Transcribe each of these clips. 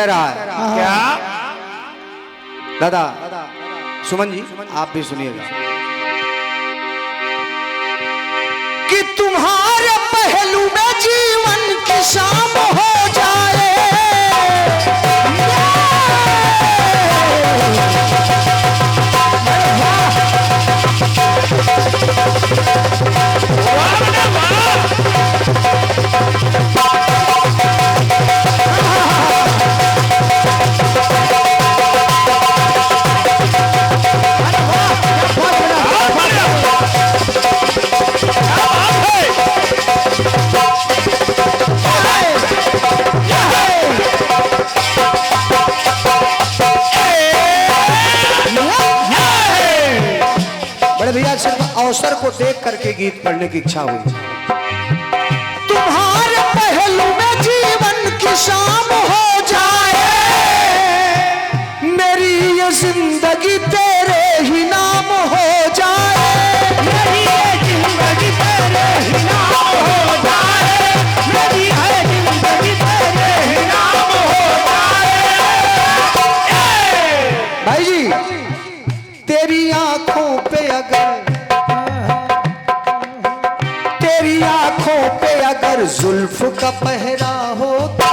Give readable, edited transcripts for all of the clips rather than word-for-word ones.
कह रहा है। क्या दादा सुमन जी आप भी सुनिएगा कि तुम्हारे पहलू में जीवन की शाम हो जाए, भैया सिर्फ अवसर को देख करके गीत पढ़ने की इच्छा हुई। तुम्हारे पहलू में जीवन की शाम हो जाए, मेरी ये जिंदगी तेरे ही नाम हो जाए, मेरी ये जिंदगी तेरे ही नाम हो जाए, मेरी है जिंदगी तेरे ही नाम हो जाए। भाई जी तेरी आंखों पे अगर जुल्फ का पहरा होता,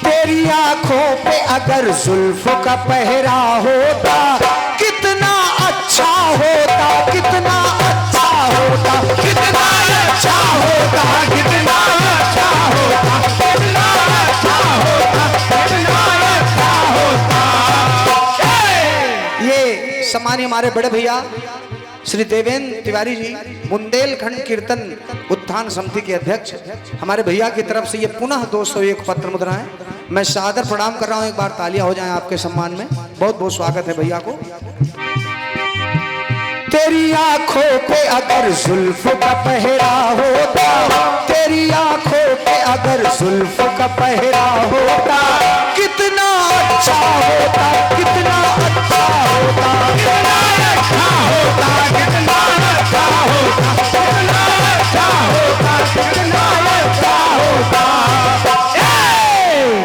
तेरी आंखों पे अगर जुल्फ का पहरा होता, कितना अच्छा होता, कितना अच्छा होता, कितना अच्छा होता, कितना अच्छा होता, कितना अच्छा होता, कितना अच्छा होता। ये सम्मानीय हमारे बड़े भैया श्री देवेंद्र तिवारी जी बुंदेलखंड कीर्तन उत्थान समिति के अध्यक्ष, हमारे भैया की तरफ से ये पुनः 201 पत्र मुद्रा है। मैं सादर प्रणाम कर रहा हूँ, एक बार तालियां हो जाएं आपके सम्मान में। बहुत बहुत स्वागत है भैया को। तेरी आंखों पे अगर जुल्फ का पहरा होता, तेरी आंखों पे अगर जुल्फ का पहरा होता, कितना अच्छा होता, कितना अच्छा होता, कितना अच्छा होता, कितना अच्छा होता, कितना अच्छा होता, कितना अच्छा होता।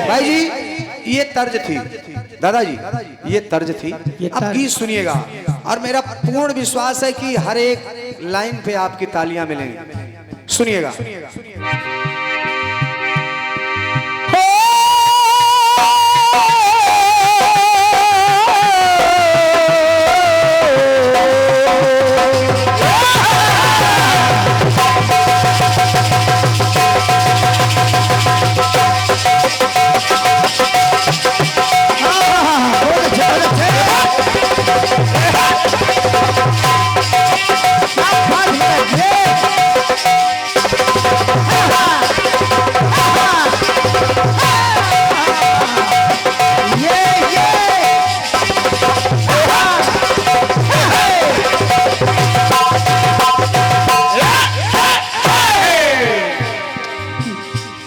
भाई जी ये तर्ज थी, दादाजी ये तर्ज थी। अब गीत सुनिएगा और मेरा पूर्ण विश्वास है कि हर एक लाइन पे आपकी तालियां मिलेंगी। सुनिएगा।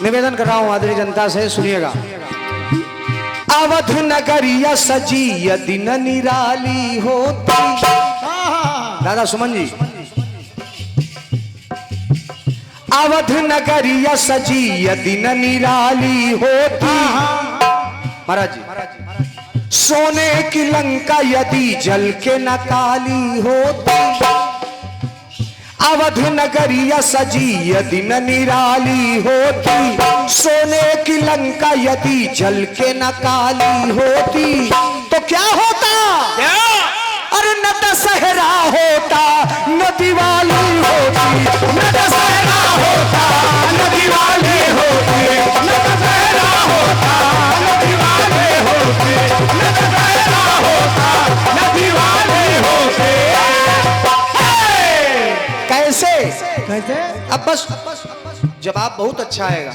निवेदन कर रहा हूं आदरणीय जनता से, सुनिएगा। अवध नगरिया सजी यदि न निराली होती, दादा सुमन जी, अवध नगरिया सजी यदि न निराली होती, महाराज जी, सोने की लंका यदि जल के न काली होती, अवध नगरिया सजी यदि न निराली होती, सोने की लंका यदि जल के न काली होती, तो क्या होता? अरे न दशहरा होता न दिवाली होती, न दशहरा होता न दिवाली होती, न दशहरा होता न दिवाली होती, न दशहरा होता न दिवाली होती। कैसे? अब बस जवाब बहुत अच्छा आएगा,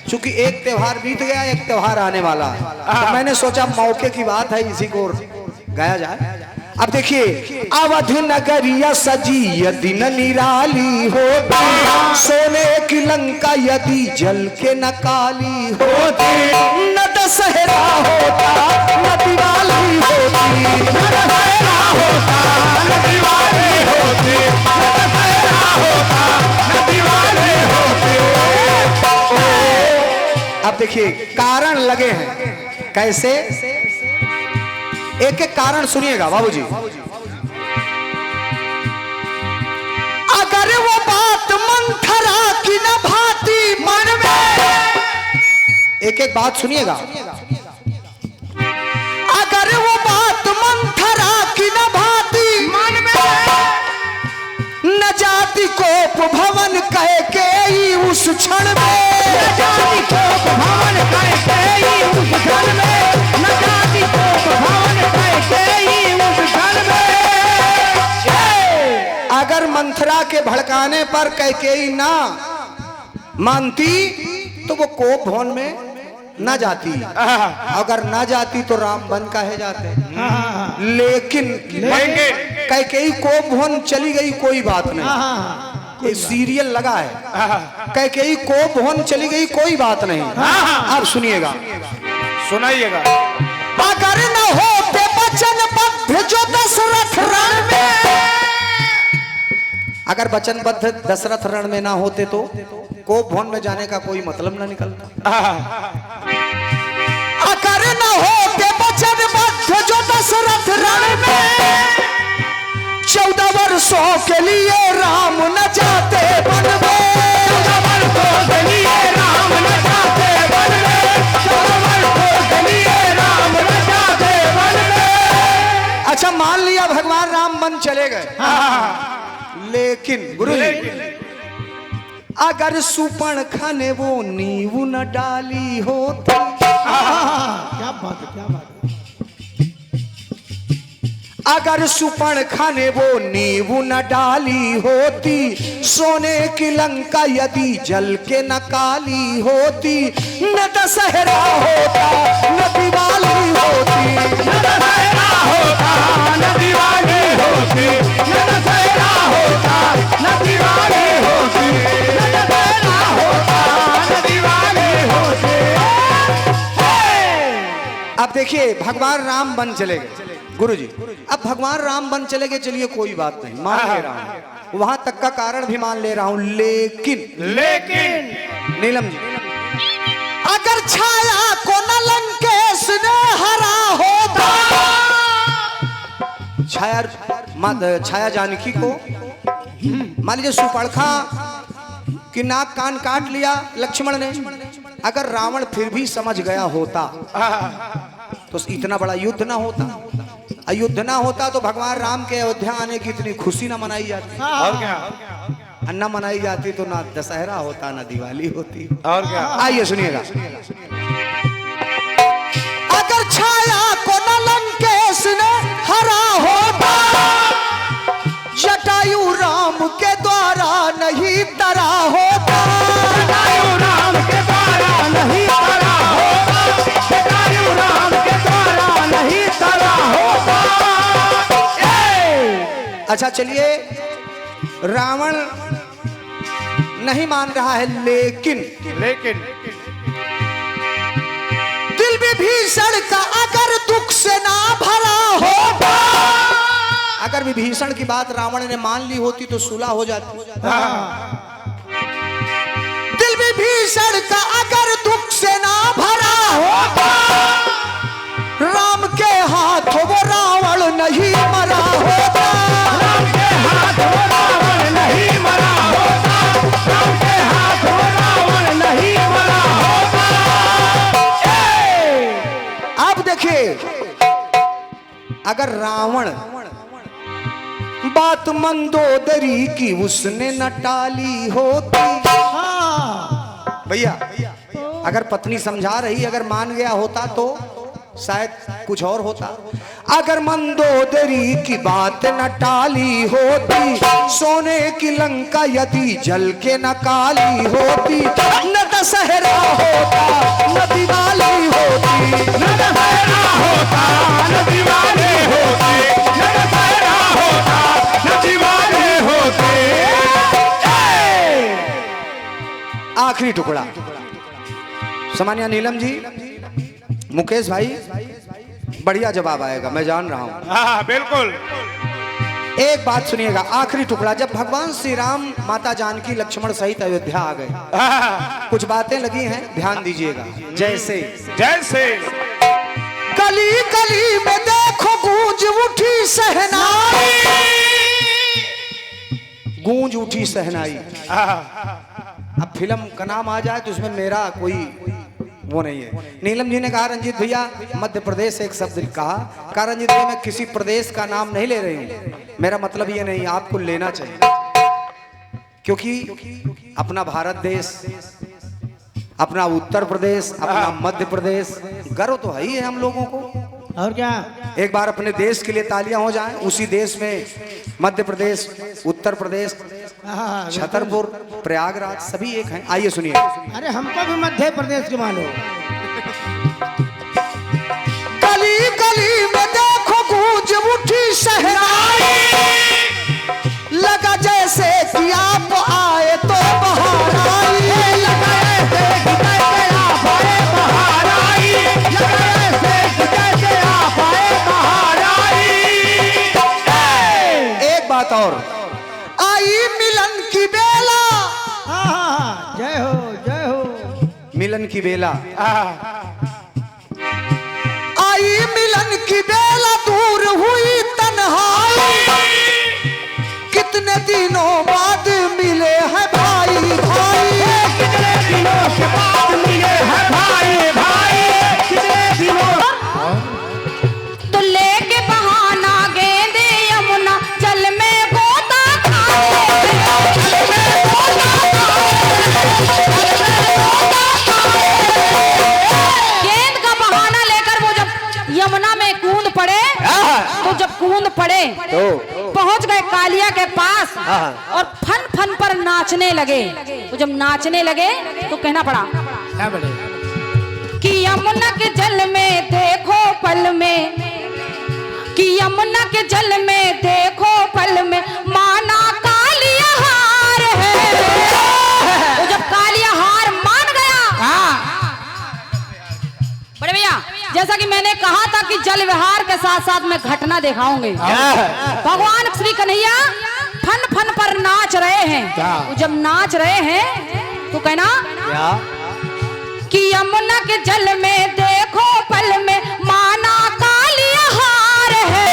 क्योंकि एक त्योहार बीत गया, एक त्योहार आने वाला है। तो मैंने सोचा मौके की बात है, इसी को गाया जाए। अब देखिए, अवध नगरिया सजी यदि न निराली होती, सोने की लंका यदि जल के न काली होती, न दशहरा होता न दिवाली होती, न दशहरा होता न दिवाली होती, न दशहरा होता न दिवाली होती। अब देखिए कारण लगे हैं कैसे, एक एक कारण सुनिएगा बाबूजी। अगर वो बात मंथरा की न भाती मन में, एक एक बात सुनिएगा। अगर वो बात मंथरा की न भाती मन में, न जाति कोप भवन कह के ही उस क्षण में, न जाति कोप भवन कह के ही उस क्षण में, न जाति कोप भवन कह के ही उस क्षण में। अगर मंथरा के भड़काने पर कैकेयी ना मानती तो वो कोप भवन में ना जाती, अगर ना जाती तो राम बन काहे जाते। लेकिन कैकेयी कोप भवन चली गई कोई बात नहीं, ये सीरियल लगा है, कैकेयी कोप भवन चली गई कोई बात नहीं। अब सुनिएगा, सुनाइएगा। अगर न होते वचनबद्ध जो दशरथ रण में, अगर वचनबद्ध दशरथ रण में ना होते तो कोप भवन में जाने का कोई मतलब ना निकलता। अगर न होते वचनबद्ध जो दशरथ रण में, 14 वर्षों के लिए राम न जाते वन में, 14 वर्षों के लिए राम न जाते वन में, 14 वर्षों के लिए राम न जाते वन में। अच्छा मान लिया भगवान राम वन चले गए, लेकिन गुरु अगर सुपर्णखा ने वो नींव न डाली होती, क्या बात है, क्या बात है। अगर सुपर्णखा ने वो नींव न डाली होती, सोने की लंका यदि जल के न काली होती, न दशहरा होता न दिवाली होती, न दशहरा होता न दिवाली होती, न दशहरा होता न दिवाली होती, न दशहरा होता न दिवाली होती। अब देखिए भगवान राम बन चले गए गुरु जी। अब भगवान राम बन चले गए, चलिए कोई बात नहीं, मान ले रहा हूं, वहां तक का कारण भी मान ले रहा हूं। लेकिन नीलम जी, अगर छाया को न लंकेश ने हरा होता, छाया जानकी को मान लीजिए सुपर्णखा कि नाक कान काट लिया लक्ष्मण ने, अगर रावण फिर भी समझ गया होता तो इतना बड़ा युद्ध ना होता, अयुद्ध ना होता तो भगवान राम के अयोध्या आने की इतनी खुशी ना मनाई जाती। और क्या, अन्ना मनाई जाती तो ना दशहरा होता ना दिवाली होती। और क्या, आइए सुनिएगा। अगर छाया को न लंकेश ने हरा होता, जटायु राम के द्वारा नहीं तरा होता, जटायु राम के द्वारा नहीं तरा होता, जटायु राम के द्वारा नहीं तरा होता। अच्छा चलिए, रावण नहीं मान रहा है, लेकिन दिल विभीषण का अगर दुख से ना भरा होता, अगर विभीषण की बात रावण ने मान ली होती तो सुलह हो जाती। दिल विभीषण का अगर दुख से ना भरा होता, राम के हाथों वो रावण नहीं मरा होता, राम के हाथों वो रावण नहीं मरा होता, राम के हाथों रावण नहीं मरा होता। अब देखिए, अगर रावण बात मंदोदरी की उसने न टाली होती, भैया अगर पत्नी समझा रही, अगर मान गया होता तो शायद कुछ और होता। अगर मंदोदरी की बात न टाली होती, सोने की लंका यदि जल के न काली होती, न दशहरा होता न दिवाली होती, न दशहरा होता न दिवाली होती, न दशहरा होता न दिवाली होती। आखिरी टुकड़ा सामान्य नीलम जी, मुकेश भाई बढ़िया जवाब आएगा, मैं जान रहा हूं। हाँ बिल्कुल। एक बात सुनिएगा, आखिरी टुकड़ा। जब भगवान श्री राम, माता जानकी, लक्ष्मण सहित अयोध्या आ गए, कुछ बातें लगी हैं, ध्यान दीजिएगा। जैसे जैसे गली गली में देखो गूंज उठी सहनाई, गूंज उठी सहनाई। अब फिल्म का नाम आ जाए तो उसमें मेरा कोई वो नहीं है। नीलम जी ने कहा रंजीत भैया मध्य प्रदेश एक शब्द कहा, रंजीत भैया मैं किसी प्रदेश का नाम नहीं ले रही हूँ, मेरा मतलब ये नहीं, आपको लेना चाहिए, क्योंकि अपना भारत देश, अपना उत्तर प्रदेश, अपना मध्य प्रदेश, गर्व तो है ही है हम लोगों को। और क्या? एक बार अपने देश के लिए तालियां हो जाएं। उसी देश में मध्य प्रदेश, उत्तर प्रदेश, छतरपुर, प्रयागराज सभी एक हैं। आइए सुनिए। अरे हमको भी मध्य प्रदेश के मानो। गली गली में देखो गूंज उठी सहनाई, लगा जैसे कि आप आए तो बहार आई, लगा जैसे कि आप आए बहार आई, लगा जैसे कि आप आए बहार आई। एक बात और, आई मिलन की बेला, जय हो जय हो। मिलन की बेला, आई मिलन की बेला, दूर हुई तन्हाई, कितने दिनों बाद मिले हैं भाई भाई, कितने दिनों के बाद मिले हैं भाई भाई, कितने दिनों। तो लेके बहाना गेंदे यमुना जल में गोता खाए, गेंद का बहाना लेकर वो जब यमुना में कूद पड़े, तो जब कूद पड़े पहुंच गए कालिया के पास और फन फन पर नाचने लगे। तो जब नाचने लगे तो कहना पड़ा क्या बड़े? कि यमुना के जल में देखो पल में, कि यमुना के जल में देखो पल में, माना कालिया हार है। तो जब कालिया हार मान गया, बड़े भैया जैसा कि मैंने कहा था कि जल विहार के साथ साथ मैं घटना दिखाऊंगी। भगवान श्री कन्हैया फन फन पर नाच रहे हैं। तो जब नाच रहे हैं तो कहना कि यमुना के जल में देखो पल में, माना कालिया हार है।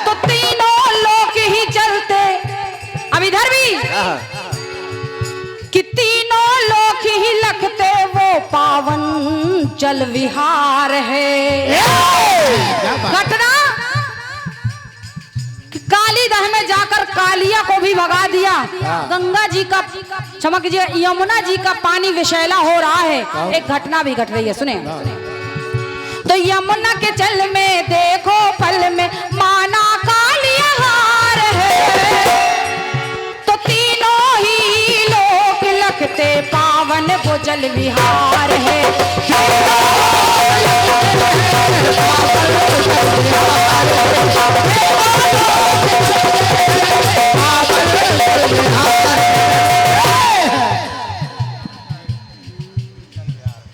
तो तीनों लोग ही चलते, अब इधर भी कि तीनों लोग ही लगते, वो पावन जल विहार है। घटना काली दह में जाकर कालिया को भी भगा दिया। गंगा जी का, क्षमा कीजिए, यमुना जी का पानी विषैला हो रहा है। एक घटना भी घट रही है, सुने। तो यमुना के जल में देखो पल में, माना कालिया हार है। तो तीनों ही लोग लगते, पावन वो जल विहार है।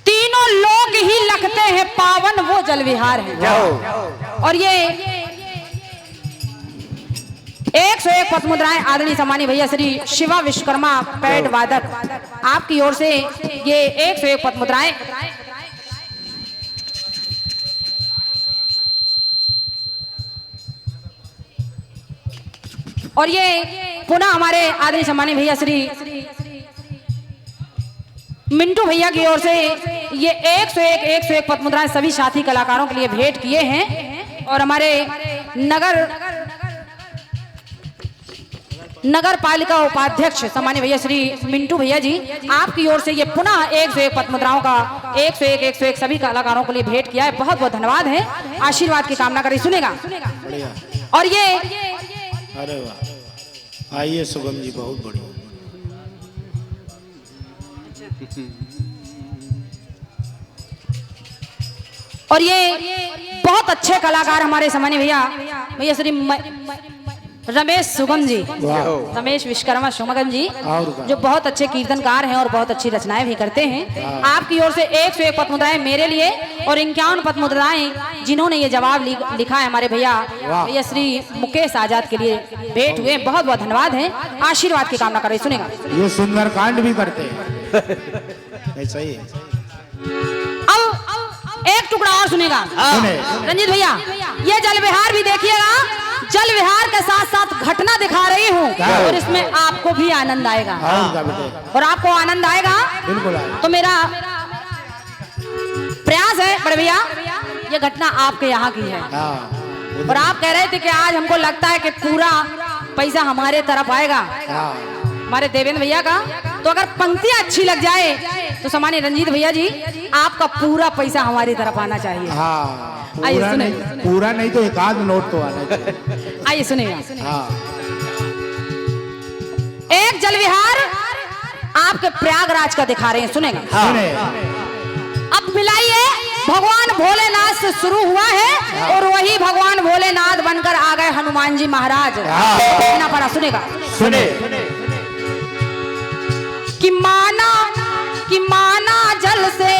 तीनों लोग ही लगते हैं, पावन वो जल विहार है। और ये 101 पथ मुद्राएं आदरणीय सम्मानीय भैया श्री शिवा विश्वकर्मा पैड वादक, आपकी ओर से ये 101 पथ मुद्राएं और ये पुनः हमारे आदरणीय सम्मानीय भैया श्री मिंटू भैया की ओर से ये 101 पथ मुद्राएं सभी साथी कलाकारों के लिए भेंट किए हैं। और हमारे नगर पालिका उपाध्यक्ष सम्मानीय भैया श्री मिंटू भैया जी, आपकी ओर से ये पुनः 101 पथ मुद्राओं का 101 सभी कलाकारों के लिए भेंट किया है। बहुत बहुत धन्यवाद है, आशीर्वाद की कामना करें। सुनेगा। और ये, अरे वाह, आइए शुभम जी, बहुत बढ़िया। और ये बहुत अच्छे कलाकार हमारे सम्मानीय भैया श्री रमेश सुगम जी, रमेश विश्वकर्मा सुगम जी, जो बहुत अच्छे कीर्तनकार हैं और बहुत अच्छी रचनाएं भी करते हैं। आपकी ओर से 101 पथ मुद्राएं मेरे लिए और 51 पद मुद्राएं जिन्होंने ये जवाब लिखा है हमारे भैया श्री मुकेश आजाद के लिए भेंट हुए। बहुत बहुत धन्यवाद है, आशीर्वाद की कामना कर रही। सुनेगा ये सुंदर कांड भी करते हैं ऐसा ही है। अब एक टुकड़ा और सुनेगा सुने। रंजीत भैया, ये जल विहार भी देखिएगा, जल विहार के साथ साथ घटना दिखा रही हूँ और इसमें आपको भी आनंद आएगा और आपको आनंद आएगा बिल्कुल। तो मेरा प्रयास है बड़े भैया, ये घटना आपके यहाँ की है और आप कह रहे थे कि आज हमको लगता है कि पूरा पैसा हमारे तरफ आएगा, हमारे देवेंद्र भैया का। तो अगर पंक्तियां अच्छी लग जाए तो सामान्य रंजीत भैया जी आपका पूरा पैसा हमारी तरफ आना चाहिए। पूरा नहीं तो एक आध नोट तो आना चाहिए। आइए सुनिएगा। एक जल विहार आपके प्रयागराज का दिखा रहे हैं, सुनेगा। अब मिलाइए, भगवान भोलेनाथ से शुरू हुआ है और वही भगवान भोलेनाथ बनकर आ गए हनुमान जी महाराज। कहना पड़ा, सुनेगा। सुने। कि माना जल से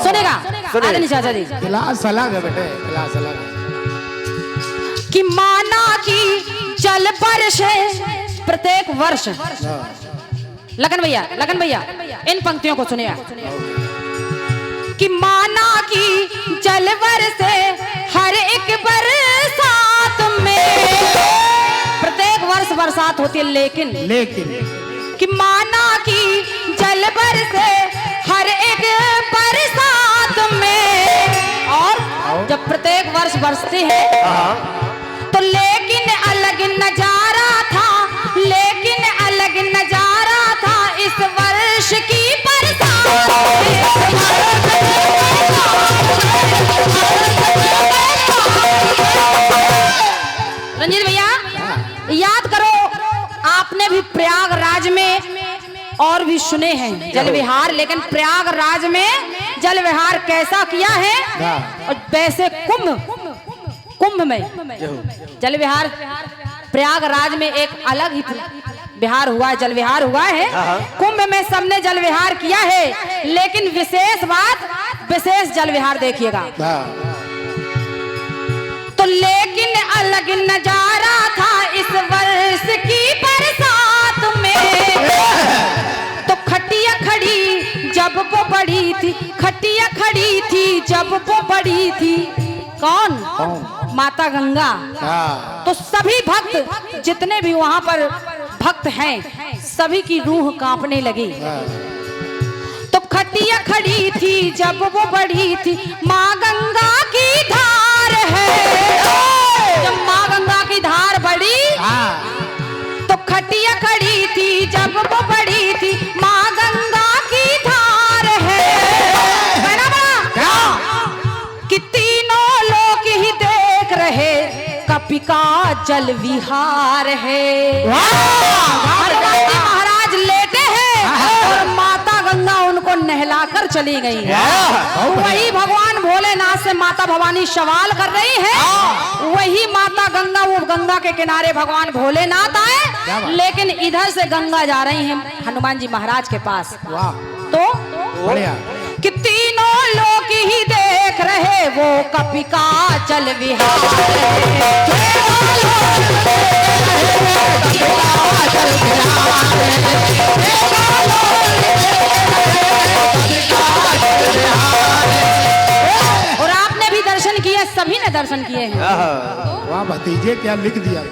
सुनेगा आदरणीय चाचा जी। गिलास अलग है बेटे, गिलास अलग है। कि माना की जल बरसे प्रत्येक वर्ष। लगन भैया इन पंक्तियों को सुनिए। कि माना की जल बरसे हर एक बरसात में, प्रत्येक वर्ष बरसात होती है, लेकिन कि माना की जल बरसे हर एक बरसात में, और जब प्रत्येक वर्ष बरसती है तो लेकिन अलग नजारा था, लेकिन अलग नजारा था इस वर्ष की बरसात। रंजीत भैया याद करो, आपने भी प्रयागराज में और भी सुने हैं जल विहार, लेकिन प्रयागराज में जल विहार कैसा किया है और वैसे कुंभ में जल विहार प्रयागराज में एक अलग ही विहार हुआ है, जल विहार हुआ है। कुंभ में सबने जल विहार किया है, लेकिन विशेष बात, विशेष जल विहार देखिएगा। तो लेकिन अलग नजारा था इस वर्ष की बरसात में, तो खटिया खड़ी जब वो बड़ी थी, खटिया खड़ी थी जब वो बड़ी थी। कौन? माता गंगा। तो सभी भक्त जितने भी वहां पर भक्त हैं, सभी की रूह कांपने लगी। तो खटिया खड़ी थी जब वो बढ़ी थी, माँ गंगा की धार है। जब माँ गंगा की धार बढ़ी तो खटिया खड़ी थी जब वो बढ़ी थी, माँ गंगा की धार है। कि तीनों लोग ही देख रहे, कपि का जल विहार है। महाराज लेटे हैं और माता गंगा उनको नहलाकर चली गई। वही भगवान भोलेनाथ से माता भवानी सवाल कर रही है, वही माता गंगा, वो गंगा के किनारे भगवान भोलेनाथ आए, लेकिन इधर से गंगा जा रही है हनुमान जी महाराज के पास। तो कि तीनों लोग ही देख रहे, वो कपि का जल विहार और आपने भी दर्शन किए, सभी ने दर्शन किए हैं। वाह भतीजे, क्या लिख दिया।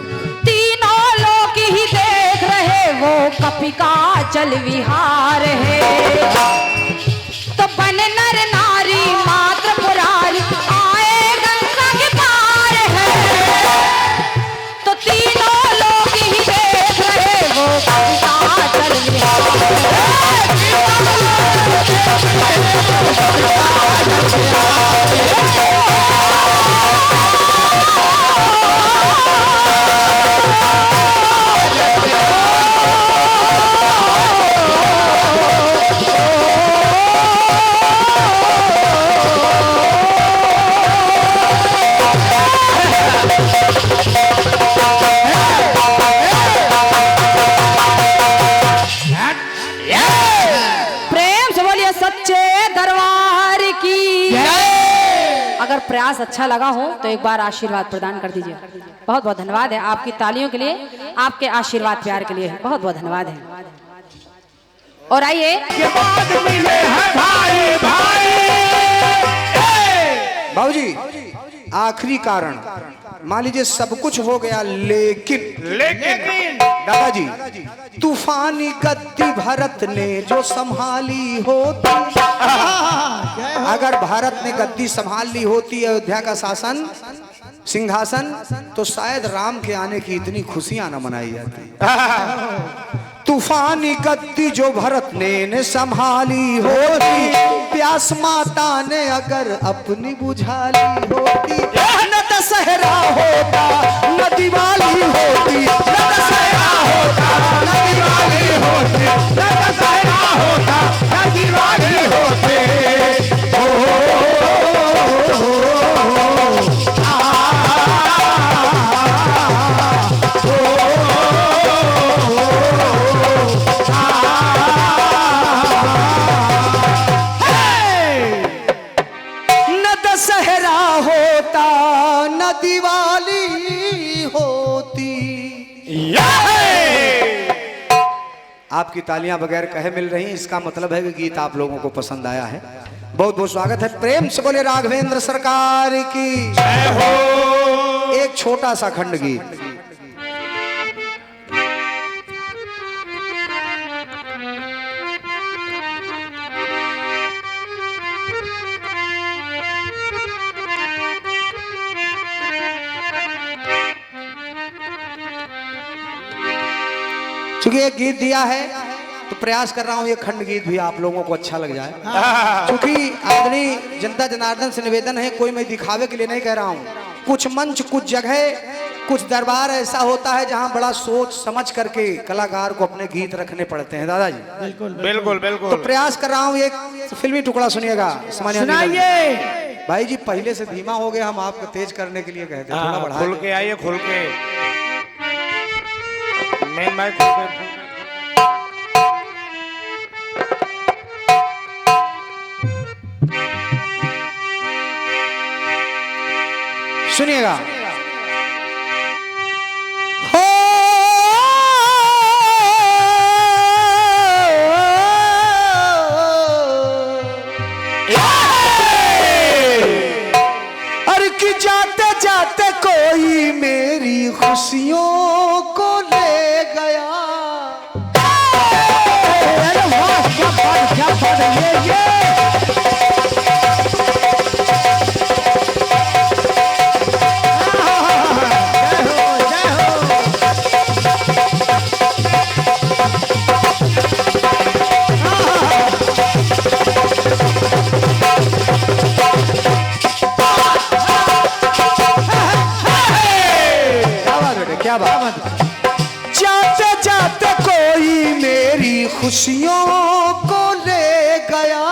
तीनों लोग ही देख रहे, वो कपि का जल विहार है। तो बन नर नारी मात्र पुरारी आए गंगा के पार है। तो तीनों लोग ही देख रहे, वो कपि का जल विहार है। प्रयास अच्छा लगा हो तो एक बार आशीर्वाद प्रदान कर दीजिए। बहुत बहुत धन्यवाद है आपकी तालियों के लिए, आपके आशीर्वाद प्यार के लिए बहुत बहुत धन्यवाद है। और आइए बाबूजी, आखिरी कारण, मान लीजिए सब कुछ हो गया, लेकिन दादाजी, तूफानी गद्दी भारत ने जो संभाली होती, अगर भारत ने गद्दी संभाल ली होती, अयोध्या का शासन, सिंहासन, तो शायद राम के आने की इतनी खुशियां न मनाई जाती। तूफानी गद्दी जो भरत ने संभाली होती, प्यास माता ने अगर अपनी बुझा ली होती, न दशहरा होता न दिवाली होती, न दशहरा होता न दिवाली होती, न दशहरा होता न दिवाली होती। दिवाली होती। आपकी तालियां बगैर कहे मिल रही, इसका मतलब है कि गीत आप लोगों को पसंद आया है। बहुत बहुत स्वागत है, प्रेम से बोले राघवेंद्र सरकार की जय हो। एक छोटा सा खंड गीत, क्योंकि एक गीत दिया है तो प्रयास कर रहा हूं ये खंड गीत भी आप लोगों को अच्छा लग जाए। क्योंकि आदरणीय जनता जनार्दन से निवेदन है, कोई मैं दिखावे के लिए नहीं कह रहा हूं, कुछ मंच, कुछ जगह, कुछ दरबार ऐसा होता है जहां बड़ा सोच समझ करके कलाकार को अपने गीत रखने पड़ते हैं। दादाजी बिल्कुल बिल्कुल बिल्कुल। तो प्रयास कर रहा हूँ, एक फिल्मी टुकड़ा सुनिएगा। सुनाइए भाई जी, पहले से धीमा हो गया, हम आपको तेज करने के लिए कहते हैं, थोड़ा बढ़ा खुल के आइए, खुल के मेन माइक खुल के। सुनिएगा। हो अरे कि जाते जाते कोई मेरी खुशियों को ले गया। अरे वाह, क्या बात, क्या बात है ये। क्या बात। जाते जाते कोई मेरी खुशियों को ले गया,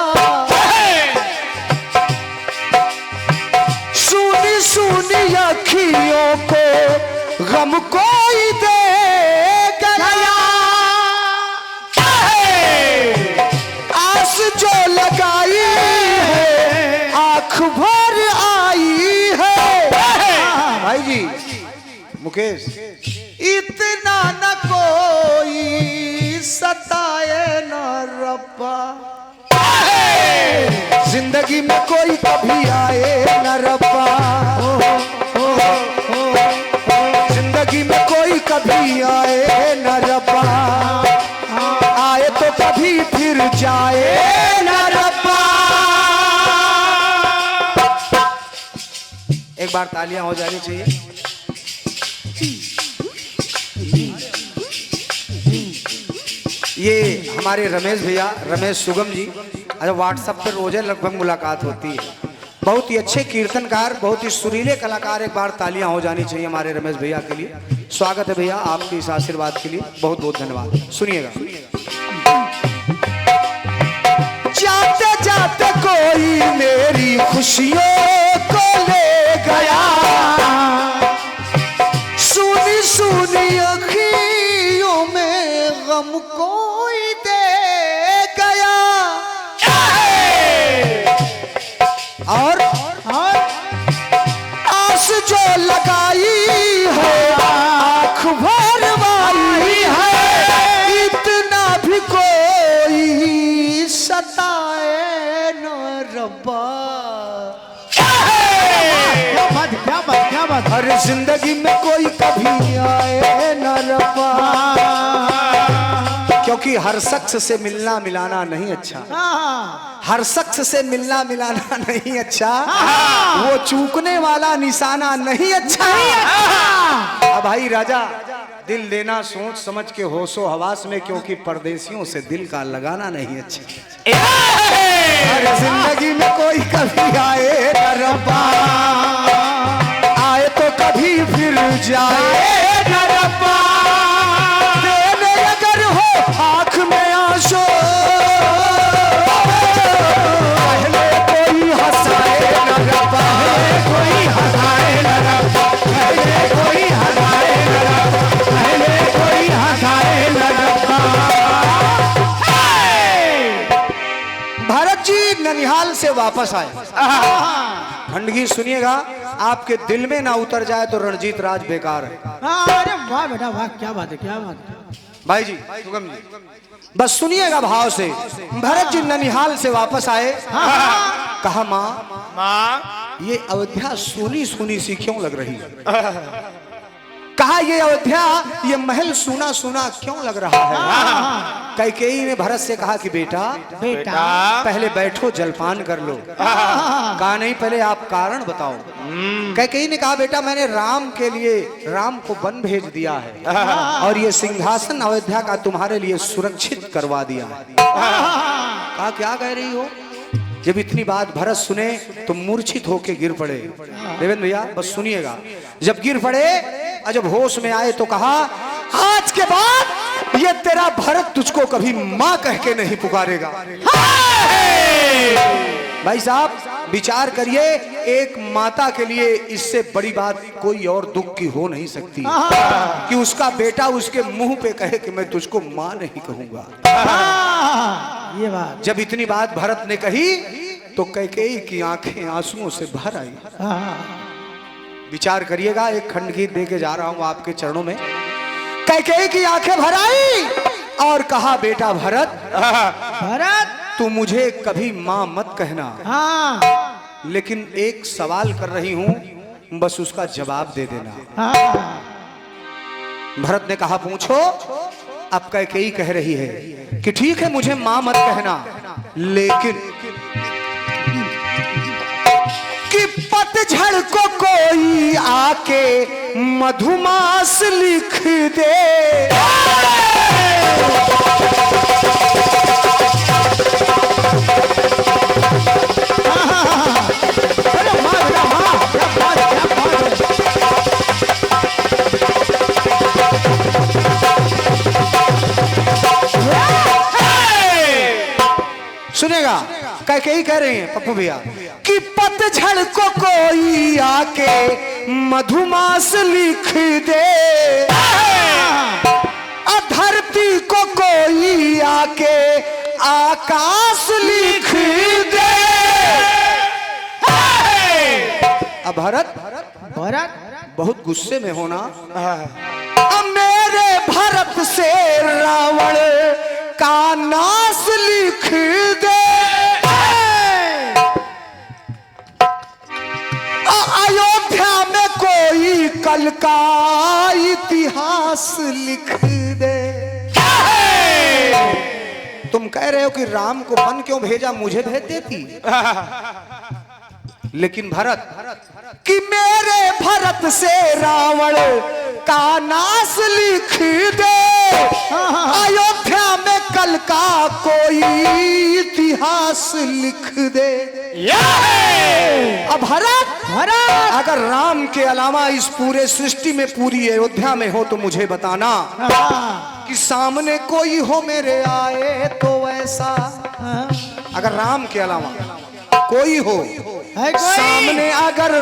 सुनी सुनी अखियों को गम कोई दे गया। आस जो लगाई है आंख भर आई है। भाई जी मुकेश, इतना न कोई सताए न रब्बा, जिंदगी में कोई कभी आए न रब्बा, जिंदगी में कोई कभी आए न रब्बा, आए तो कभी फिर जाए न रब्बा। एक बार तालियां हो जानी चाहिए। ये हमारे रमेश भैया, रमेश सुगम जी, अच्छा व्हाट्सएप पर रोजे लगभग मुलाकात होती है। बहुत ही अच्छे कीर्तनकार, बहुत ही सुरीले कलाकार। एक बार तालियां हो जानी चाहिए हमारे रमेश भैया के लिए। स्वागत है भैया आपके इस आशीर्वाद के लिए, बहुत बहुत धन्यवाद। सुनिएगा। जाते जाते कोई मेरी खुशियों को ले गया, सुनी सुनी अखियों में गम कोई दे गया। और अरे जिंदगी में कोई कभी आए न रब्बा, क्योंकि हर शख्स से मिलना मिलाना नहीं अच्छा, हर शख्स से मिलना मिलाना नहीं अच्छा, वो चूकने वाला निशाना नहीं अच्छा। अब भाई राजा, दिल देना सोच समझ के होशो हवास में, क्योंकि परदेसियों से दिल का लगाना नहीं अच्छा। अरे जिंदगी में कोई कभी आए न रब्बा, आए तो कभी फिर जाए न रब्बा, देने अगर हो आँख में आंसू, पहले कोई हंसाए न रब्बा, कोई हंसाए न रब्बा, पहले कोई हंसाए न रब्बा, पहले कोई हंसाए न रब्बा। भरत जी ननिहाल से वापस आए। खंडगी सुनिएगा, आपके दिल में ना उतर जाए तो रणजीत राज बेकार है। अरे वाह बेटा वाह, क्या बात है, क्या बात है। भाई जी सुगम जी, बस सुनिएगा भाव से। भरत जी ननिहाल से वापस आए। कहा माँ, माँ ये अयोध्या सोनी सोनी सी क्यों लग रही है? कहा ये अयोध्या, ये महल सुना सुना क्यों लग रहा है? कैकेयी ने भरत से कहा कि बेटा बेटा पहले बैठो, जलपान कर लो। कहा नहीं, पहले आप कारण बताओ। कैकेयी ने कहा बेटा मैंने राम के लिए, राम को वन भेज दिया है और ये सिंहासन अयोध्या का तुम्हारे लिए सुरक्षित करवा दिया है। कहा क्या कह रही हो? जब इतनी बात भरत सुने तो मूर्छित होके गिर पड़े। देवेंद्र भैया बस सुनिएगा, जब गिर पड़े और जब होश में आए तो कहा आज के बाद ये तेरा भरत तुझको कभी माँ कह के नहीं पुकारेगा। भाई साहब विचार करिए, एक माता के लिए इससे बड़ी बात कोई और दुख की हो नहीं सकती कि उसका बेटा उसके मुंह पे कहे कि मैं तुझको माँ नहीं कहूंगा। ये बात। जब इतनी बात भरत ने कही तो कैकेयी की आंखें आंसुओं से भर आई। विचार करिएगा, एक खंड गीत दे के जा रहा हूं आपके चरणों में। कैकेयी की आंखें भर आई और कहा बेटा भरत, भरत तू मुझे कभी माँ मत कहना, हाँ लेकिन एक सवाल कर रही हूं, बस उसका जवाब दे देना। हाँ भरत ने कहा पूछो। अब कैकेयी कह रही है कि ठीक है मुझे माँ मत कहना, लेकिन कि पतझड़ को कोई आके मधुमास लिख दे, सुनेगा कैकेयी कह रही है पप्पू भैया कि पतझड़ को कोई आके मधुमास लिख दे, धरती को कोई आके आकाश लिख दे। अब भरत भरत बहुत गुस्से में होना, अब मेरे भरत से रावण का नाश लिख दे, अयोध्या में कोई कल का इतिहास लिख दे। तुम कह रहे हो कि राम को वन क्यों भेजा, मुझे भेज देती। लेकिन भरत कि मेरे भरत से रावण का नाश लिख दे, अयोध्या में कल का कोई इतिहास लिख दे। अब भरत अगर राम के अलावा इस पूरे सृष्टि में पूरी अयोध्या में हो तो मुझे बताना कि सामने कोई हो मेरे आए तो ऐसा। अगर राम के अलावा कोई हो सामने, अगर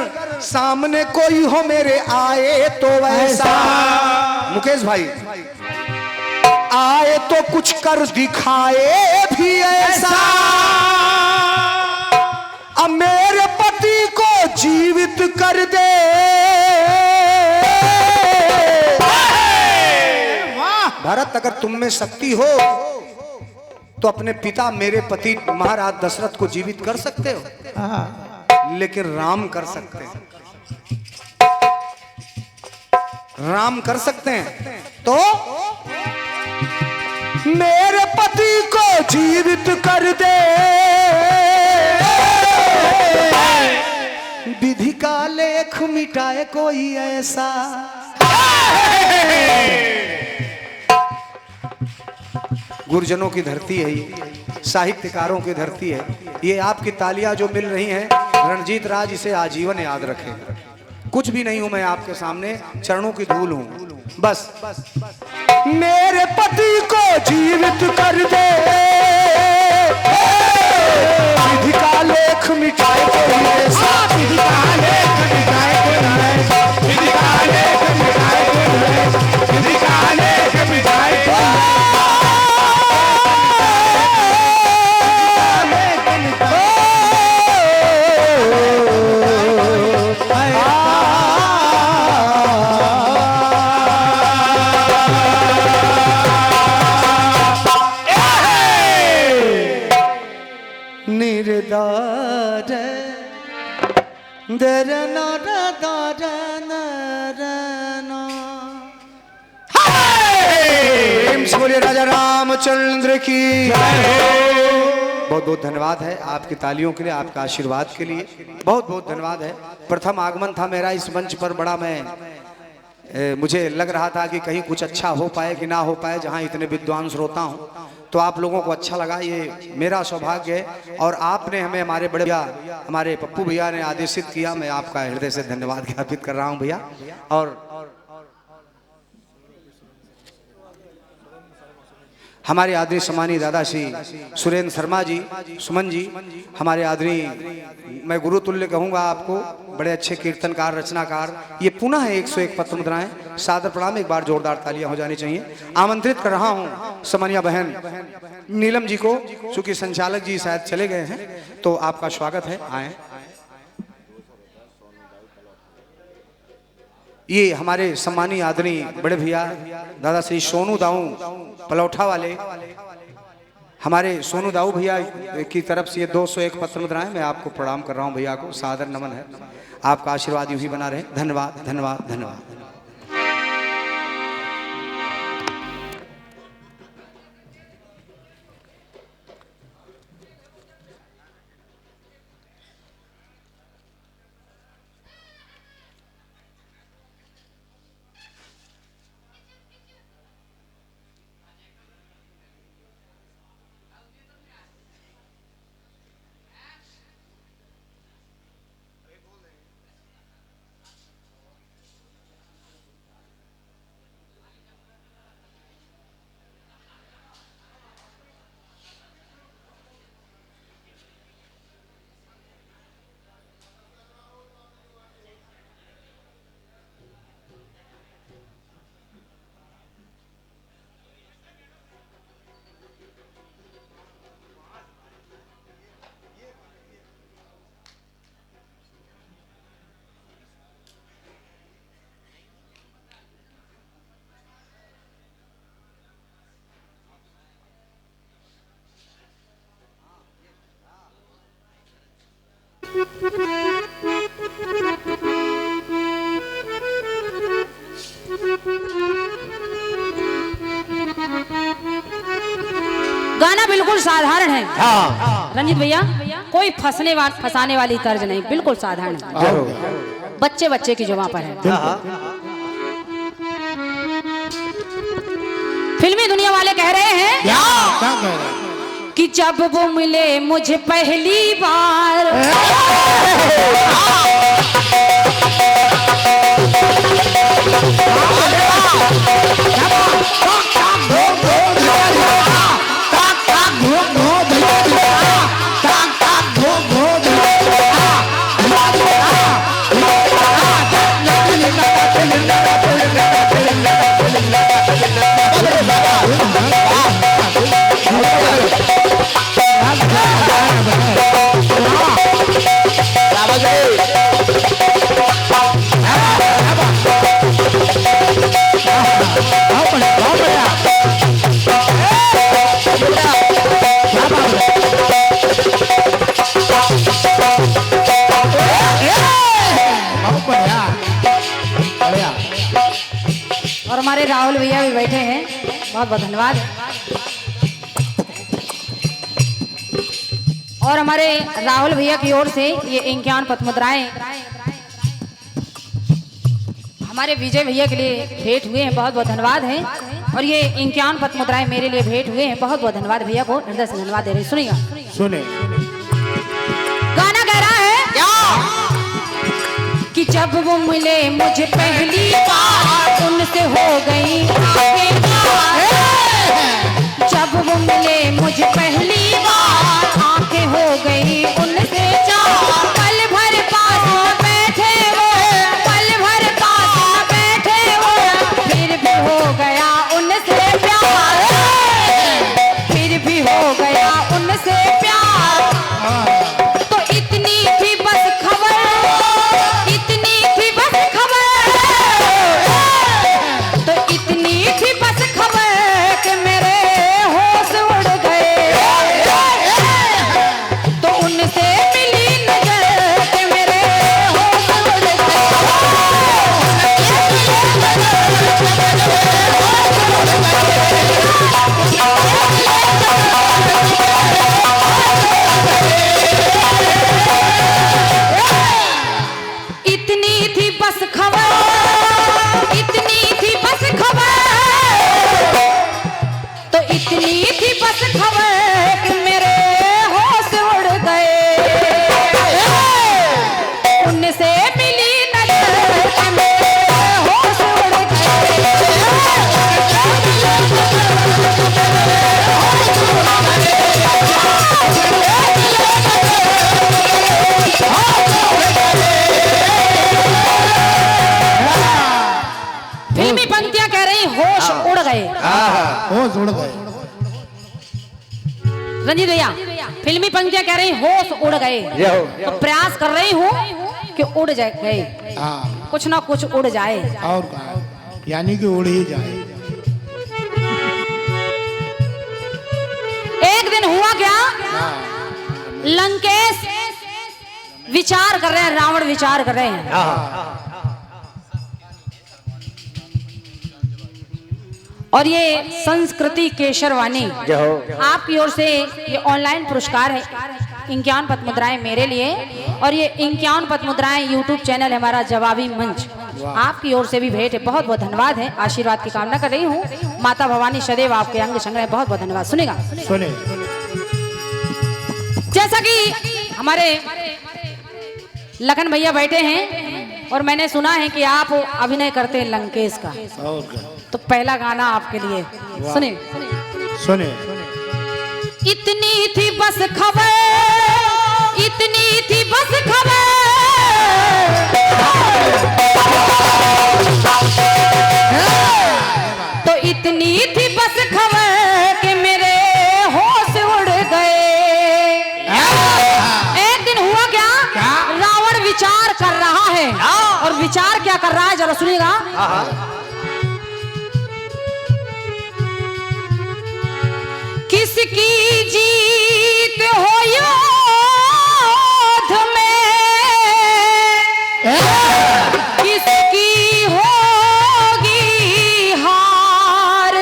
सामने कोई हो मेरे आए तो ऐसा। मुकेश भाई आए तो कुछ कर दिखाए भी ऐसा, अब मेरे पति को जीवित कर दे। भरत अगर तुम में शक्ति हो तो अपने पिता मेरे पति महाराज दशरथ को जीवित कर सकते हो, लेकिन राम कर सकते हैं। राम कर सकते हैं तो मेरे पति को जीवित कर दे, विधि का लेख मिटाए कोई ऐसा। गुरुजनों की धरती है ये, साहित्यकारों की धरती है ये। आपकी तालियां जो मिल रही हैं, रणजीत राज इसे आजीवन याद रखें। कुछ भी नहीं हूं मैं आपके सामने, चरणों की धूल हूं बस। मेरे पति को जीवित कर दे, विधि का लेख मिटाए कोई ऐसा, विधि का लेख मिटाए कोई ऐसा, विधि का लेख मिटाए कोई ऐसा, विधि का लेख मिटाए कोई ऐसा। निर्दार दरना बोलिए राजा रामचंद्र की। बहुत बहुत धन्यवाद है आपकी तालियों के लिए, आपका आशीर्वाद के लिए बहुत बहुत धन्यवाद है। प्रथम आगमन था मेरा इस मंच पर, बड़ा मुझे लग रहा था कि कहीं कुछ अच्छा हो पाए कि ना हो पाए, जहां इतने विद्वान श्रोता हूं। तो आप लोगों को अच्छा लगा, ये मेरा सौभाग्य है। और आपने हमें, हमारे बड़े भैया, हमारे पप्पू भैया ने आदेशित किया, मैं आपका हृदय से धन्यवाद ज्ञापित कर रहा हूं भैया। और हमारे आदरणीय सम्मानीय दादा श्री सुरेंद्र शर्मा जी, सुमन जी, हमारे आदरणीय, मैं गुरु तुल्य कहूँगा आपको, बड़े अच्छे कीर्तनकार, रचनाकार। ये पुनः 101 पत्र मुद्राएं, सादर प्रणाम, एक बार जोरदार तालियां हो जानी चाहिए। आमंत्रित कर रहा हूँ सम्मानीय बहन नीलम जी को, चूंकि संचालक जी शायद चले गए हैं, तो आपका स्वागत है, आए। ये हमारे सम्मानीय आदरणीय बड़े भैया दादा श्री सोनू दाऊ पलौठा वाले, हमारे सोनू दाऊ भैया की तरफ से ये 201 पत्र मुद्राएं, मैं आपको प्रणाम कर रहा हूं, भैया को सादर नमन है। आपका आशीर्वाद यूं ही बना रहे। धन्यवाद धन्यवाद धन्यवाद। गाना बिल्कुल साधारण है। रंजीत भैया, कोई फंसाने वाली तर्ज नहीं, बिल्कुल साधारण है, बच्चे बच्चे की जुबान पर है। फिल्मी दुनिया वाले कह रहे हैं कि जब वो मिले मुझे पहली बार, Bye. बैठे हैं, बहुत बहुत धन्यवाद। और हमारे राहुल भैया की ओर से ये 51 पद मुद्राएं हमारे विजय भैया के लिए भेंट हुए हैं, बहुत बहुत धन्यवाद है। और ये 51 पद मुद्राएं मेरे लिए भेंट हुए हैं, बहुत बहुत धन्यवाद भैया को, हृदय से धन्यवाद दे रही। सुनिएगा, सुने गाना कह रहा है कि जब वो मिले मुझे पहली बार उनसे हो गई आंखें चार। जब वो मिले मुझे पहली बार आंखें हो गई उनसे चार। पल भर पास न बैठे वो, पल भर पास न बैठे वो, फिर भी हो गया उनसे प्यार, फिर भी हो गया उनसे प्यार। तो इतनी थी बस खबर, इतनी थी बस खबर, तो इतनी थी बस खबर कि मेरे होश उड़ गए। तो उनसे मिली नजर कि मेरे होश उड़ गए। इतनी थी बस खबर, इतनी थी बस खबर, तो इतनी थी बस खबर कि मेरे होश उड़ गए। उनसे मिली नजर कि मेरे होश उड़ गए। फिल्मी पंक्तियां कह रही होश उड़ गए। होश उड़ गए। रंजीत भैया, फिल्मी पंक्तियां कह रही होश उड़ गए, तो प्रयास कर रही हूँ कि उड़ जाए गए, हाँ, कुछ ना कुछ उड़ जाए। और कहा, यानी कि उड़ ही जाए। एक दिन हुआ क्या, लंकेश विचार कर रहे हैं, रावण विचार कर रहे हैं। और ये संस्कृति केशरवाणी आपकी ओर से ये ऑनलाइन पुरस्कार है, 51 पद मुद्राएं मेरे लिए, और ये 51 पद मुद्राएं यूट्यूब चैनल है हमारा जवाबी मंच, आपकी ओर से भी भेंट है। बहुत बहुत धन्यवाद है, आशीर्वाद की कामना कर रही हूँ। माता भवानी सदैव आपके अंग संग रहे। बहुत बहुत धन्यवाद। सुनेगा, सुने जैसा कि हमारे लखन भैया बैठे हैं और मैंने सुना है कि आप अभिनय करते हैं लंकेश का, और क्या, तो पहला गाना आपके लिए सुने। सुने इतनी थी बस खबर, इतनी थी बस खबर, तो इतनी थी बस खबर कि मेरे होश उड़ गए। एक दिन हुआ क्या, रावण विचार कर रहा है, और विचार क्या कर रहा है जरा सुनिएगा। किसकी जीत हो युद्ध में, किसकी होगी हार।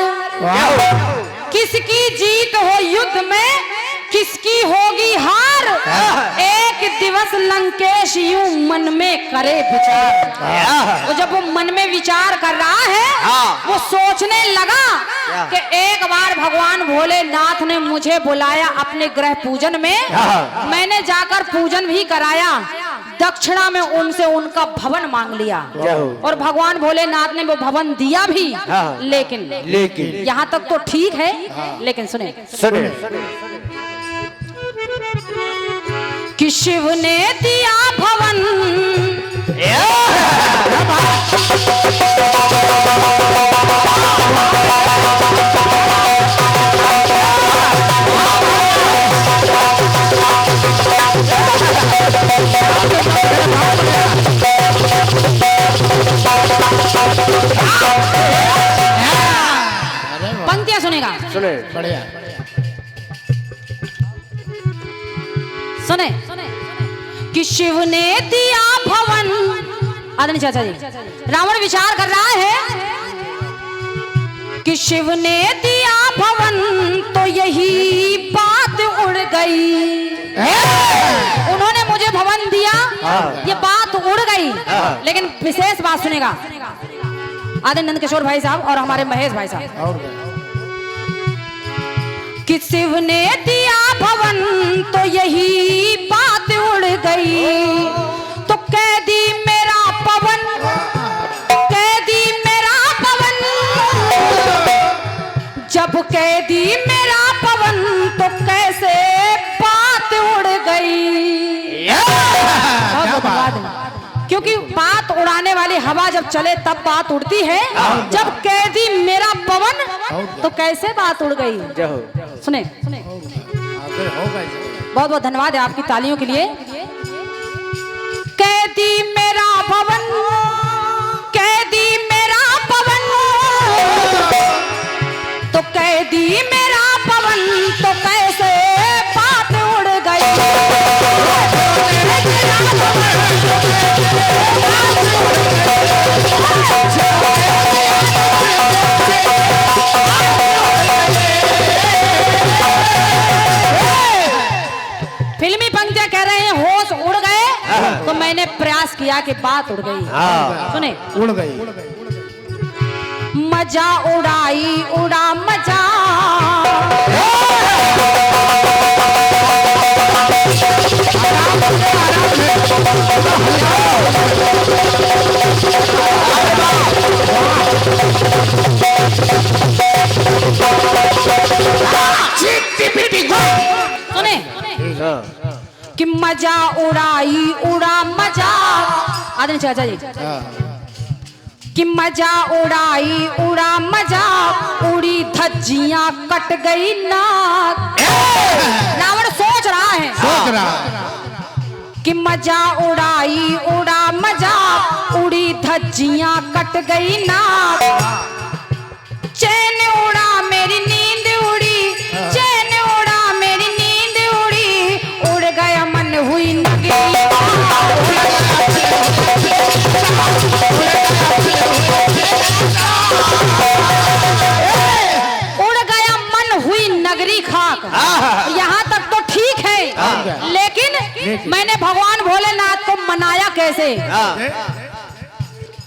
किसकी जीत हो युद्ध में, किसकी होगी हार। एक दिवस लंकेश यूं मन में करे विचार। तो जब वो मन में विचार कर रहा है, वो सोचने लगा कि एक बार भगवान भोलेनाथ ने मुझे बुलाया अपने ग्रह पूजन में, मैंने जाकर पूजन भी कराया, दक्षिणा में उनसे उनका भवन मांग लिया, और भगवान भोलेनाथ ने वो भवन दिया भी। लेकिन यहाँ तक तो ठीक है, लेकिन सुने कि शिव ने दिया भवन, पंक्तियां सुनेगा, सुने बढ़िया, सुने कि शिव ने दिया भवन। आदरणीय चाचा जी, रावण विचार कर रहा है कि शिव ने दिया भवन तो यही बात उड़ गई। उन्होंने मुझे भवन दिया, ये बात उड़ गई। लेकिन विशेष बात सुनेगा आदरणीय नंदकिशोर भाई साहब और हमारे महेश भाई साहब कि शिव ने दिया भवन तो यही बात उड़ गई। तो कैदी मेरा पवन, कैदी मेरा पवन, जब कैदी मेरा पवन तो कैसे बात उड़ गई। बहुत धन्यवाद। क्योंकि बात उड़ाने वाली हवा जब चले तब बात उड़ती है, जब कैदी मेरा पवन तो कैसे बात उड़ गई। सुने बहुत बहुत धन्यवाद है आपकी तालियों के लिए। कैदी मेरा पवन, कैदी मेरा पवन, तो कैदी मेरा पवन तो कैसे बात उड़ गई। फिल्मी पंक्तियां कह रहे हैं होश उड़ गए, तो मैंने प्रयास किया कि बात उड़ गई। सुने उड़ गई। मजा उड़ाई उड़ा मजा, सुने कि मजा उड़ाई उड़ा मजा। आदरणीय चाचा जी कि मजा उड़ाई उड़ा मजा, उड़ी धज्जियां कट गई नाक। रावण सोच रहा है कि मजा उड़ाई उड़ा मजा, उड़ी धज्जियां कट गई नाक। चैन उड़ा मेरी नींद उड़ी, चैन उड़ा मेरी नींद उड़ी, उड़ गया मन हुई नगरी। उड़ गया मन हुई नगरी खाक। यहाँ तक तो ठीक है, लेकिन मैंने भगवान भोलेनाथ को मनाया कैसे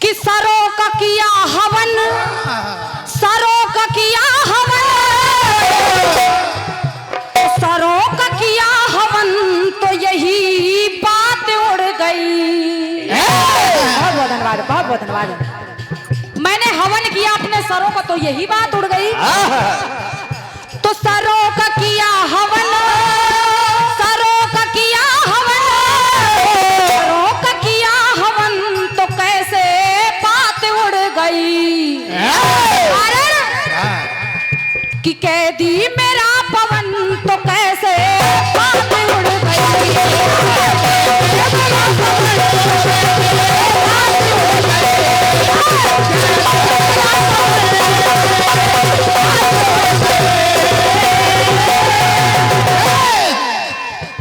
कि सरों का किया हवन, सरों का किया हवन, तो सरों का किया हवन तो यही बात उड़ गई। बहुत बहुत धन्यवाद, बहुत बहुत धन्यवाद। मैंने हवन किया अपने सरों का तो यही बात उड़ गई। तो सरों का किया हवन, सरों का किया हवन, सरों का किया हवन तो कैसे बात उड़ गई। कि कैदी मेरा पवन तो कैसे बात उड़ गई।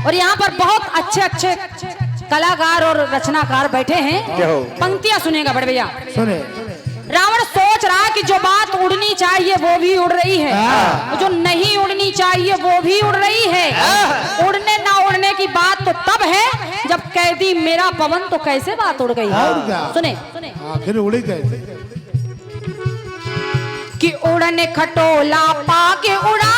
और यहाँ पर बहुत अच्छे अच्छे कलाकार और रचनाकार बैठे हैं। पंक्तियां सुनेगा बड़े भैया। सुने रावण सोच रहा कि जो बात उड़नी चाहिए वो भी उड़ रही है, जो नहीं उड़नी चाहिए वो भी उड़ रही है। उड़ने ना उड़ने की बात तो तब है जब कैदी मेरा पवन तो कैसे बात उड़ गई। सुने फिर उड़ी गए कि उड़ने खटोला पाके उड़ा,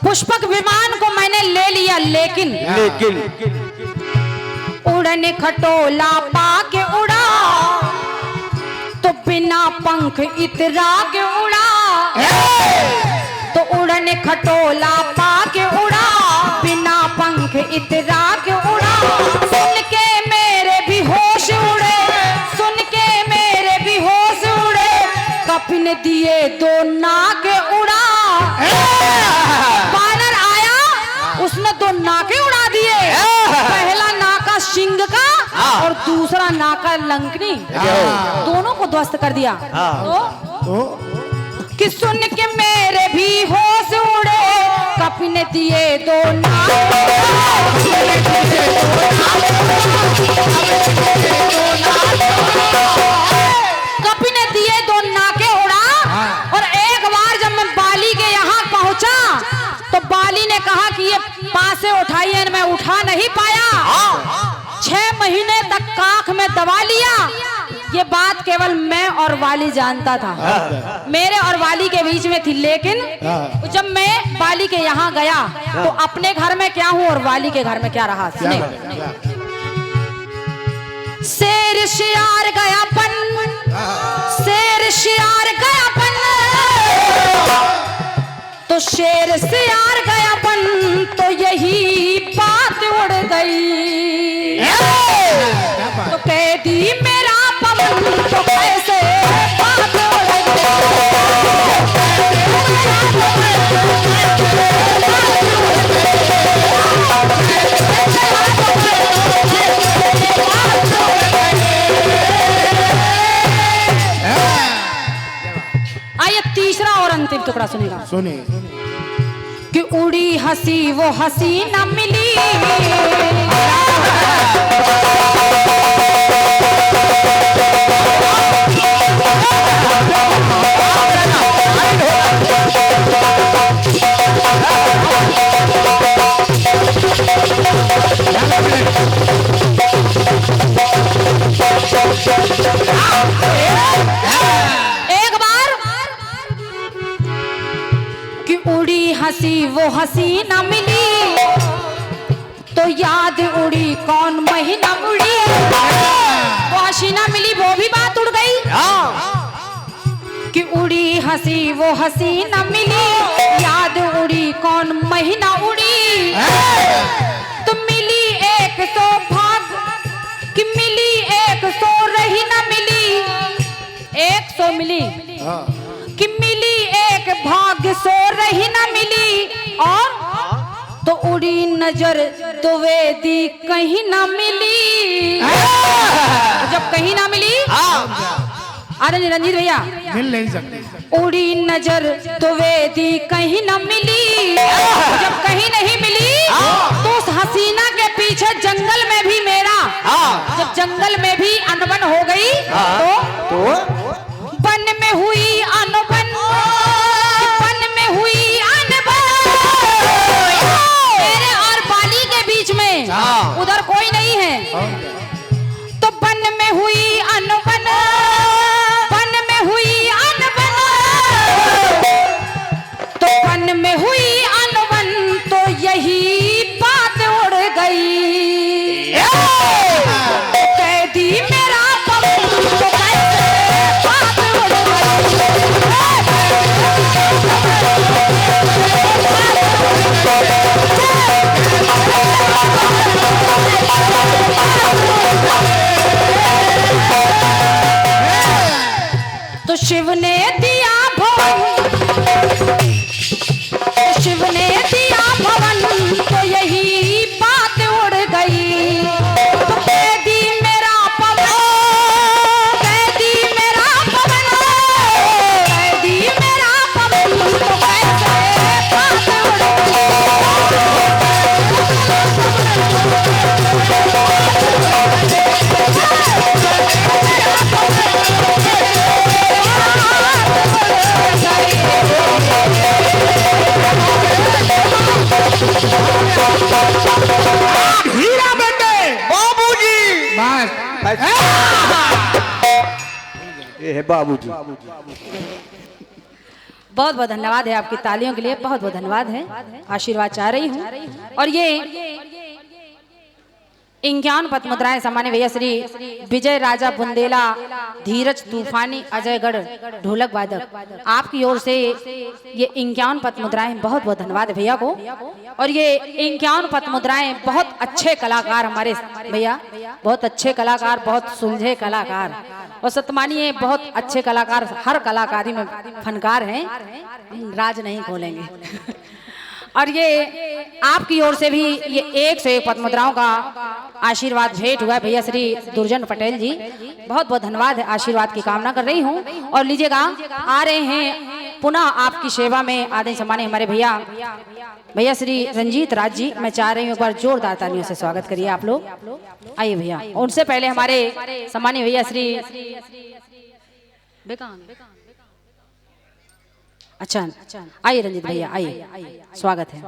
पुष्पक विमान को मैंने ले लिया, लेकिन उड़ने खटोला पाके उड़ा, तो बिना पंख इतरा के उड़ा, तो उड़न खटोला पाके उड़ा, बिना पंख इतरा के उड़ा। सुन के मेरे भी होश उड़े, सुन के मेरे भी होश उड़े, कपिन दिए दो नाके उड़ा। बानर आया, उसने दो नाके उड़ा दिए, पहला नाका सिंह का और दूसरा नाका लंकनी, दोनों को ध्वस्त कर दिया। तो कि सुन के मेरे भी होश उड़े, कपिन दिए दो नाके, कपिन दिए दो नाके उड़ा। और एक बार जब मैं बाली के यहाँ पहुंचा तो बाली ने कहा कि ये पास से उठाइए, मैं उठा नहीं पाया। 6 महीने तक काख में दबा लिया। ये बात केवल मैं और वाली जानता था, मेरे और वाली के बीच में थी। लेकिन जब मैं वाली के यहाँ गया तो अपने घर में क्या हूँ और वाली के घर में क्या रहा, सुने। शेर शियार गया पन, शेर शियार गया पन, तो शेर शियार गया पन, तो यही बात उड़ गई। तो कैदी मेरा पवन, तो कैसे बात उड़ गई। आइए तीसरा और अंतिम टुकड़ा सुनेगा। सुनिए। कि उड़ी हंसी वो हंसी न मिली, एक बार कि उड़ी हंसी वो हंसी न मिली, तो याद उड़ी कौन महीना उड़ी। वो हसीना मिली वो भी बात उड़ गई। कि उड़ी हंसी वो हंसी न मिली, याद उड़ी कौन महीना उड़ी। तो मिली एक सौभाग्य, कि मिली एक सौ रही न मिली, 100 मिली, कि मिली एक भाग्य सो रही न मिली। और तो उड़ी नजर तो वेदी कहीं ना मिली। जब कहीं ना मिली, अरे रंजीत भैया, मिल नहीं सकते। उड़ी नजर तो वेदी कहीं न मिली। जब कहीं नहीं मिली तो उस हसीना के पीछे जंगल में भी मेरा, जब जंगल में भी अनबन हो गई तो वन में हुई अनबन, वन में हुई अनबन, मेरे और बाली के बीच में, उधर कोई नहीं है। तो वन में हुई अनबन, वन में हुई अनबन, तो वन में हुई अनबन, तो यही बात उड़ गई। कैदी मेरा पवन, तो कैसे बात उड़ गई। तो शिव ने दिया भवन, शिव ने दिया भवन, तो यही बात उड़ गई। तो कैदी मेरा पवन, कैदी मेरा पवन, कैदी मेरा पवन, तो कैसे बात उड़ हीरा बेटे बाबूजी। बस ये है बाबूजी। बहुत बहुत धन्यवाद है आपकी तालियों के लिए, बहुत बहुत धन्यवाद है। आशीर्वाद चाह रही हूँ। और ये 51 पद मुद्राएं सम्मान्य भैया श्री विजय राजा बुंदेला, धीरज तूफानी, अजयगढ़ ढोलक वादक, आपकी ओर से ये 51 पद मुद्राएं, बहुत बहुत धन्यवाद भैया को। और ये 51 पद मुद्राएं बहुत अच्छे कलाकार हमारे भैया, बहुत अच्छे कलाकार, बहुत सुलझे कलाकार और सतमानिए बहुत अच्छे कलाकार, हर कलाकारी में फनकार हैं, राज नहीं खोलेंगे। और ये आपकी ओर से भी ये 101 पद मुद्राओं का आशीर्वाद भेंट हुआ है भैया श्री दुर्जन पटेल जी, बहुत बहुत धन्यवाद है, आशीर्वाद की कामना कर रही हूँ। और लीजिएगा आ रहे हैं पुनः आपकी सेवा में आदरणीय सम्मानित हमारे भैया श्री रंजीत राज जी, मैं चाह रही हूँ एक बार जोरदार तालियों से स्वागत करिए आप लोग, आइए भैया। उनसे पहले हमारे सम्मानित भैया श्री अच्छा आइए रंजीत भैया, आइए, स्वागत है।